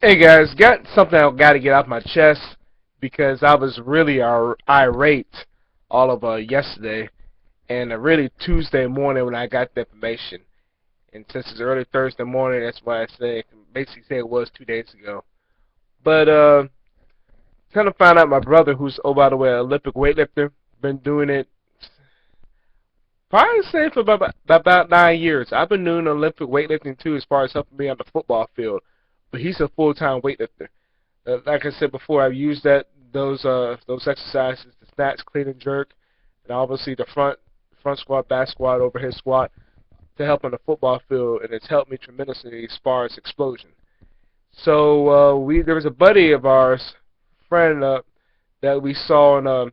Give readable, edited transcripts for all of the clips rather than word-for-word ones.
Hey guys, got something I got to get off my chest because I was really irate all of yesterday and really Tuesday morning when I got the information. And since it's early Thursday morning, that's why I say basically say it was 2 days ago. But kind of found out my brother, who's by the way, an Olympic weightlifter, been doing it probably say for about 9 years. I've been doing Olympic weightlifting too, as far as helping me on the football field. But he's a full-time weightlifter. Like I said before, I've used those exercises, the snatch, clean and jerk, and obviously the front squat, back squat, overhead squat to help on the football field, and it's helped me tremendously as far as explosion. So we there was a buddy of ours, friend that we saw in the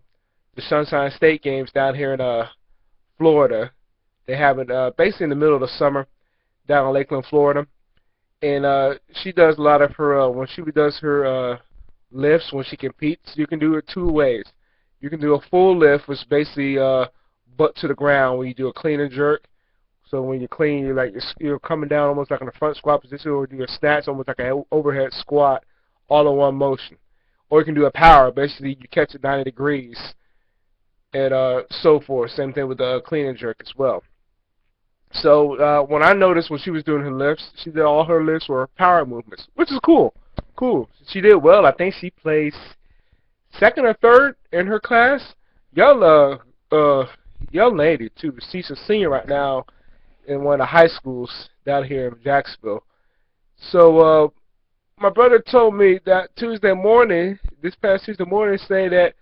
Sunshine State games down here in Florida. They have it basically in the middle of the summer down in Lakeland, Florida. And she does a lot of her when she does her lifts when she competes. You can do it two ways. You can do a full lift, which is basically butt to the ground when you do a clean and jerk. So when you clean, you're coming down almost like in a front squat position, or do a snatch almost like an overhead squat, all in one motion. Or you can do a power. Basically, you catch it 90 degrees, and so forth. Same thing with the clean and jerk as well. So when I noticed when she was doing her lifts, she did all her lifts were power movements, which is cool. Cool. She did well. I think she placed second or third in her class. Young, young lady too. She's a senior right now in one of the high schools down here in Jacksonville. So my brother told me that Tuesday morning, this past Tuesday morning, saying that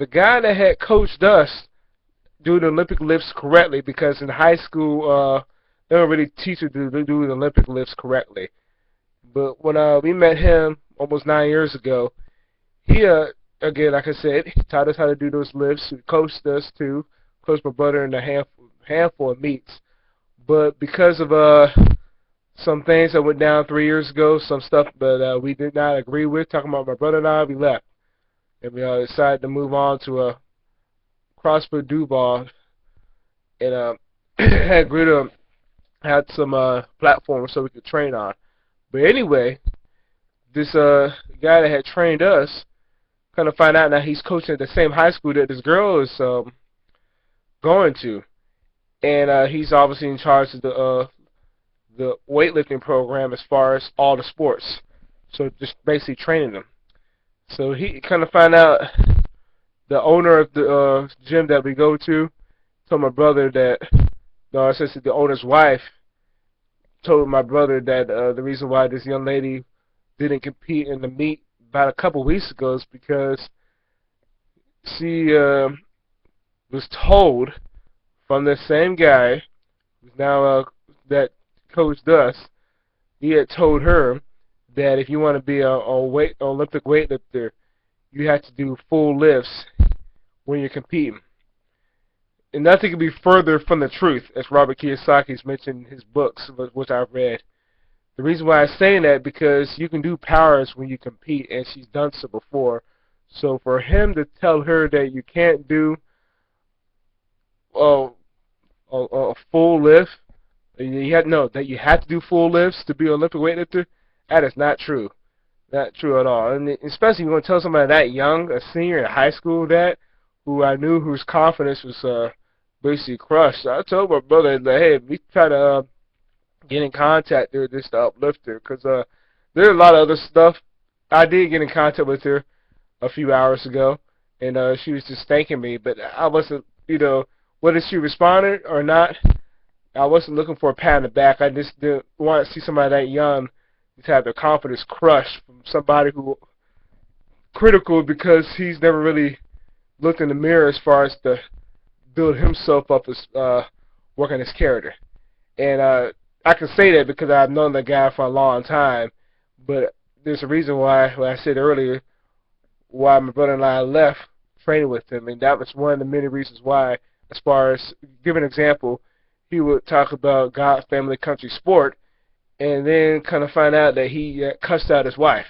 the guy that had coached us do the Olympic lifts correctly, because in high school they don't really teach you to do the Olympic lifts correctly. But when we met him almost 9 years ago, he again, like I said, he taught us how to do those lifts. He coached us too, coached my brother in a handful of meets. But because of some things that went down 3 years ago, some stuff that we did not agree with, talking about my brother and I, we left. And we decided to move on to CrossFit Duval, and had agreed to had some platforms so we could train on. But anyway, this guy that had trained us kind of find out now he's coaching at the same high school that this girl is going to, and he's obviously in charge of the weightlifting program as far as all the sports. So just basically training them. So he kind of found out the owner of the gym that we go to told my brother that, no, I said the owner's wife told my brother that the reason why this young lady didn't compete in the meet about a couple weeks ago is because she was told from the same guy who's now that coached us. He had told her that if you want to be a Olympic weightlifter, you have to do full lifts when you're competing. And nothing could be further from the truth, as Robert Kiyosaki's mentioned in his books, which I've read. The reason why I'm saying that because you can do powers when you compete, and she's done so before. So for him to tell her that you can't do a full lift, that you have to do full lifts to be an Olympic weightlifter, that is not true. Not true at all. And especially when you tell somebody that young, a senior in high school, that who I knew whose confidence was basically crushed. I told my brother that, hey, we try to get in contact with this to uplift her, because there's a lot of other stuff. I did get in contact with her a few hours ago, and she was just thanking me, but I wasn't, whether she responded or not, I wasn't looking for a pat on the back. I just didn't want to see somebody that young just have their confidence crushed from somebody who critical because he's never really looked in the mirror as far as to build himself up as work on his character. And I can say that because I've known the guy for a long time, but there's a reason why, like I said earlier, why my brother and I left training with him, and that was one of the many reasons why. As far as, give an example, he would talk about God, family, country, sport, and then kind of find out that he cussed out his wife.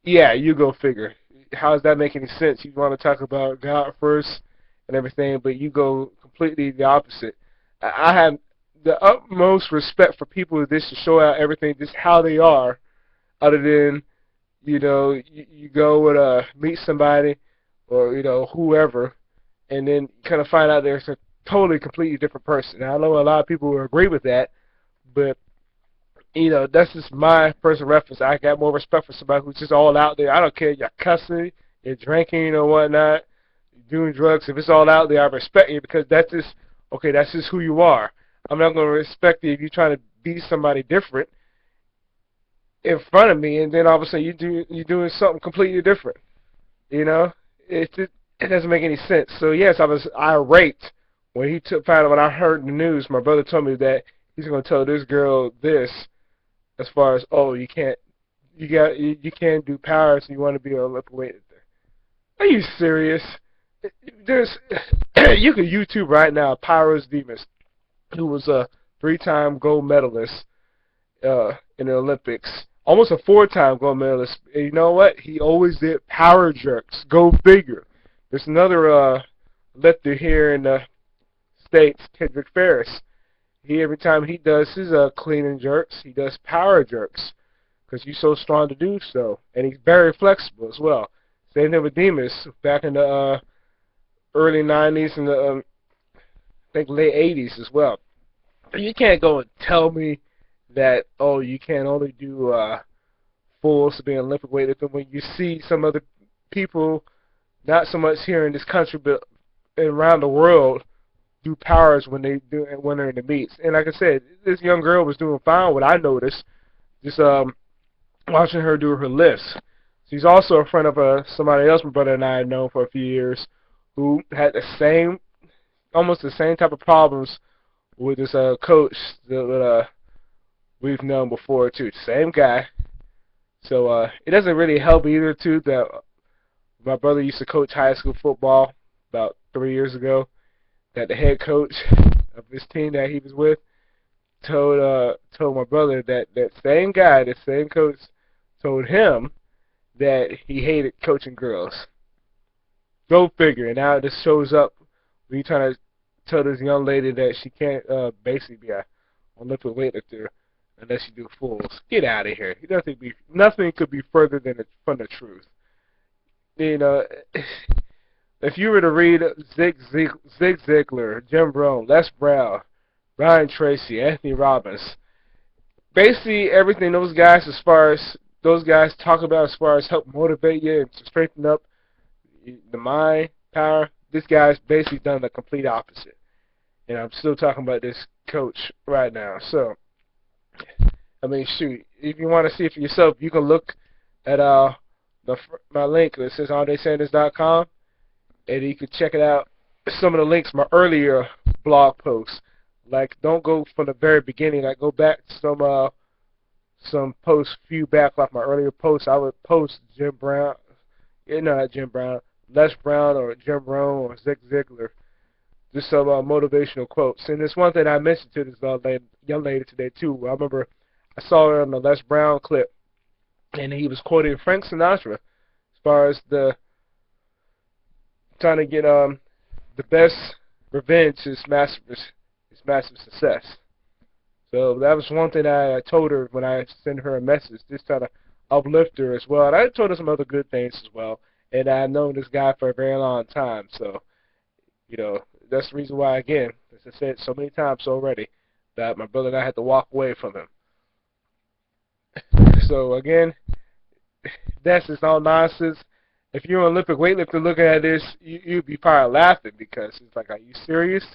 Yeah, you go figure. How does that make any sense? You want to talk about God first and everything, but you go completely the opposite. I have the utmost respect for people that just show out everything, just how they are, other than, you go and meet somebody or, whoever, and then kind of find out there's a totally, completely different person. Now, I know a lot of people will agree with that, but, that's just my personal reference. I got more respect for somebody who's just all out there. I don't care, you're cussing, you're drinking or whatnot, you're doing drugs. If it's all out there, I respect you because that's just who you are. I'm not going to respect you if you're trying to be somebody different in front of me, and then all of a sudden you're doing something completely different. It doesn't make any sense. So yes, I was irate when found out when I heard the news. My brother told me that he's going to tell this girl this, as far as you can't do powers and you want to be an Olympic weightlifter. Are you serious? There's you can YouTube right now Pyros Demas, who was a 3-time gold medalist in the Olympics, almost a 4-time gold medalist. And you know what? He always did power jerks. Go figure. There's another lifter here in the States, Kendrick Ferris. Every time he does his clean and jerks, he does power jerks because he's so strong to do so, and he's very flexible as well. Same thing with Demas back in the early 90s and the I think late 80s as well. You can't go and tell me that, you can only do fulls to be an Olympic weightlifter when you see some other people, not so much here in this country but around the world, do powers when they're in the meets. And like I said, this young girl was doing fine. What I noticed, just watching her do her lifts. She's also a friend of somebody else my brother and I had known for a few years, who had almost the same type of problems with this coach that we've known before too. Same guy. So it doesn't really help either too that my brother used to coach high school football about 3 years ago. That the head coach of his team that he was with told my brother that same guy, the same coach, told him that he hated coaching girls. Go figure. And now this shows up when you're trying to tell this young lady that she can't basically be an Olympic weightlifter unless you do fulls. Get out of here. Nothing could be further from the truth. If you were to read Zig Ziglar, Jim Brown, Les Brown, Ryan Tracy, Anthony Robbins, basically everything those guys talk about as far as help motivate you and to strengthen up the mind, power, this guy's basically done the complete opposite. And I'm still talking about this coach right now. So, I mean, shoot, if you want to see it for yourself, you can look at my link that says AndreSanders.com. And you can check it out. Some of the links, my earlier blog posts. Like, don't go from the very beginning. Like, go back to some posts, few back, like my earlier posts. I would post Jim Brown, not Jim Brown, Les Brown or Jim Rohn or Zig Ziglar. Just some motivational quotes. And there's one thing I mentioned to this young lady today too. I remember I saw her on the Les Brown clip, and he was quoting Frank Sinatra as far as trying to get the best revenge is massive success. So that was one thing I told her when I sent her a message, just trying to uplift her as well. And I told her some other good things as well. And I've known this guy for a very long time. So, that's the reason why, again, as I said so many times already, that my brother and I had to walk away from him. So, again, that's just all nonsense. If you're an Olympic weightlifter looking at this, you'd be probably laughing because it's like, are you serious?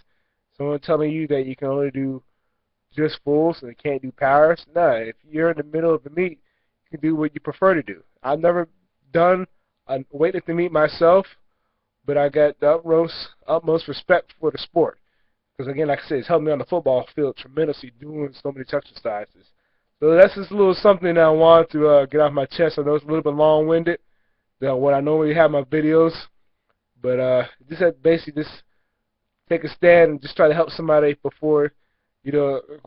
Someone telling you that you can only do just fulls and can't do powers? No, if you're in the middle of the meet, you can do what you prefer to do. I've never done a weightlifting meet myself, but I got the utmost respect for the sport. Because, again, like I said, it's helped me on the football field tremendously doing so many exercises. So that's just a little something that I wanted to get off my chest. I know it's a little bit long-winded than what I normally have my videos, but basically just take a stand and just try to help somebody before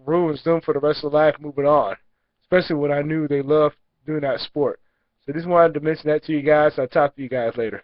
ruins them for the rest of their life moving on, especially when I knew they loved doing that sport. So just wanted to mention that to you guys. I'll talk to you guys later.